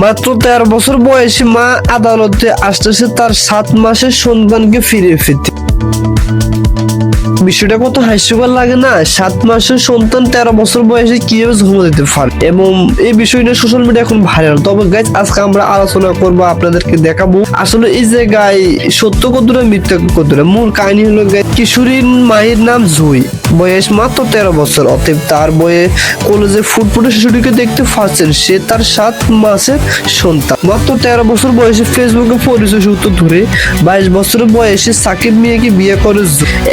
মাত্র 13 বছর বয়সী মা আদালতে আসতেছে তার 7 মাসের সন্তানকে ফিরিয়ে পেতে। বিষয়টা কত হাস্যকর লাগে না? 7 মাসের সন্তান 13 বছর বয়সে কিভাবে জন্ম দিতে পারে, এবং এই বিষয়টা সোশ্যাল মিডিয়া এখন ভাইরাল। তবে গাইজ আজকে আমরা আলোচনা করবো, আপনাদেরকে দেখাবো আসলে এই জায়গায় সত্য কতটা মিথ্যা কতটা। মূল কাহিনী হলো গাইজ, কিশোরী মায়ের নাম জুই, বয়স মাত্র 13 বছর। অতএব তার বয়ে কলেজে ফুটফুটে শিশুটিকে দেখতে পাচ্ছেন। সে তার 7 মাসের সন্তান। মাত্র 13 বছর বয়সে ফেসবুকে পরিচয় সূত্র ধরে 22 বছরের বয়সে সাকিব মিয়াকে বিয়ে করে।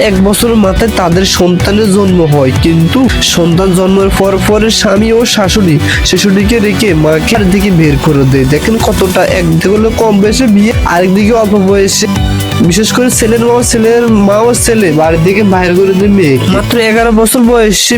1 বছরের মাথায় তাদের সন্তানের জন্ম হয়, কিন্তু সন্তান জন্মের পরে স্বামী ও শাশুড়ি শিশুটিকে রেখে মাকে দিকে বের করে দেয়। দেখেন কতটা, একদিকে হলো কম বয়সে বিয়ে, আরেকদিকে অল্প বয়সে, বিশেষ করে ছেলের মা ও ছেলে বাড়ির দিকে বাইরে করে দেয় মেয়ে। মাত্র 11 বছর বয়সে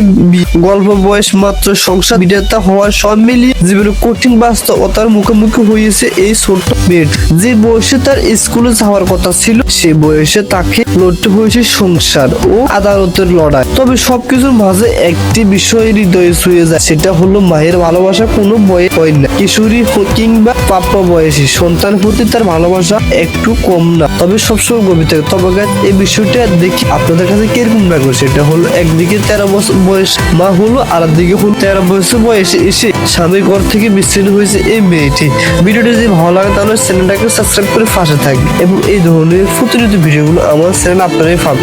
গল্প বয়স মাত্র সংসার বিধাতা হওয়ার সব মিলিয়ে জীবনের কঠিন বাস্তবতার মুখোমুখি হয়েছে এই ছোট্ট মেয়ে। যে বয়সে তার স্কুলে যাওয়ার কথা ছিল, সে বয়সে তাকে লড়তে হয়েছে সংসার ও আদালতের লড়াই। তবে সবকিছুর মাঝে একটি বিষয় হৃদয়ে ছুঁয়ে যায়, সেটা হলো মায়ের ভালোবাসা কোনো বয়ে হয় না। কিশোরী কিংবা প্রাপ্য বয়সী সন্তানের প্রতি তার ভালোবাসা একটু কম না, তবে সবসময় গভীর থাকে। তবে এই বিষয়টা দেখি আপনাদের কাছে কিরকম লাগবে। সেটা হলো একদিকে 13 বছর বয়স মা হলো, আর দিকে হলো 13 বছর বয়সে এসে স্বামীর ঘর থেকে বিচ্ছিন্ন হয়েছে এই মেয়েটি। ভিডিওটি যদি ভালো লাগে তাহলে চ্যানেলটাকে সাবস্ক্রাইব করে পাশে থাকবে, এবং এই ধরনের প্রতিনিয়ত ভিডিওগুলো আমার চ্যানেল আপনারাই পাবেন।